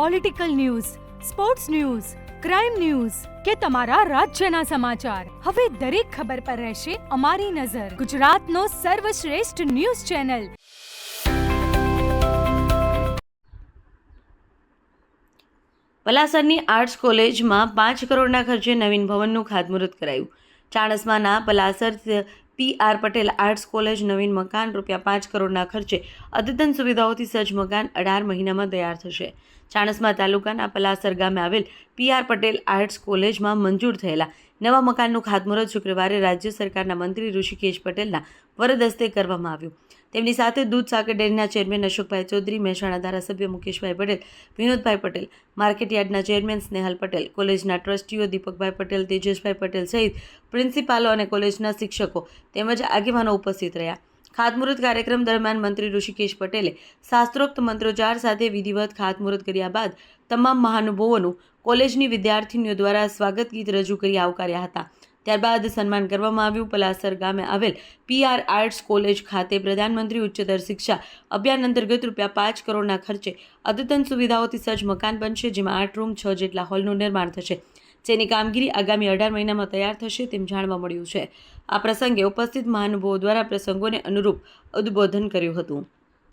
Political news, sports news, crime news કે તમારા રાજ્યના સમાચાર, હવે દરેક ખબર પર રહેશે અમારી નજર. ગુજરાતનો સર્વશ્રેષ્ઠ ન્યૂઝ ચેનલ. પલાસરની આર્ટ્સ કોલેજમાં 5 કરોડના ખર્ચે નવીન ભવનનું ખાતમુહૂર્ત કરાયું. ચાણસ્માના પલાસર PR પટેલ આર્ટ્સ કોલેજ નવીન મકાન ₹5 કરોડના ખર્ચે અદ્યતન સુવિધાઓથી સજ્જ મકાન 18 મહિનામાં તૈયાર થશે. ચાણસ્મા તાલુકાના પલાસર ગામે આવેલ PR પટેલ આર્ટ્સ કોલેજમાં મંજૂર થયેલા નવા મકાનનું ખાતમુહૂર્ત શુક્રવારે રાજ્ય સરકારના મંત્રી ઋષિકેશ પટેલના વરદ હસ્તે કરવામાં આવ્યું. તેમની સાથે દૂધ સાકર ડેરીના ચેરમેન અશોકભાઈ ચૌધરી, મહેસાણા ધારાસભ્ય મુકેશભાઈ પટેલ, વિનોદભાઈ પટેલ, માર્કેટયાર્ડના ચેરમેન સ્નેહલ પટેલ, કોલેજના ટ્રસ્ટીઓ દીપકભાઈ પટેલ, તેજસભાઈ પટેલ સહિત પ્રિન્સિપાલો અને કોલેજના શિક્ષકો તેમજ આગેવાનો ઉપસ્થિત રહ્યા. ખાતમુહૂર્ત કાર્યક્રમ દરમિયાન મંત્રી ઋષિકેશ પટેલે શાસ્ત્રોક્ત મંત્રોચ્ચાર સાથે વિધિવત ખાતમુહૂર્ત કર્યા બાદ તમામ મહાનુભાવોનું કોલેજની વિદ્યાર્થીનીઓ દ્વારા સ્વાગત ગીત રજૂ કરી આવકાર્યા હતા. ત્યારબાદ સન્માન કરવામાં આવ્યું. પલાસર ગામે આવેલ PR આર્ટ્સ કોલેજ ખાતે પ્રધાનમંત્રી ઉચ્ચતર શિક્ષા અભિયાન અંતર્ગત ₹5 કરોડના ખર્ચે અદ્યતન સુવિધાઓથી સજ્જ મકાન બનશે, જેમાં 8 રૂમ, 6 જેટલા હોલનું નિર્માણ થશે, જેની કામગીરી આગામી 18 મહિનામાં તૈયાર થશે તેમ જાણવા મળ્યું છે. આ પ્રસંગે ઉપસ્થિત મહાનુભાવો દ્વારા પ્રસંગોને અનુરૂપ ઉદ્બોધન કર્યું હતું.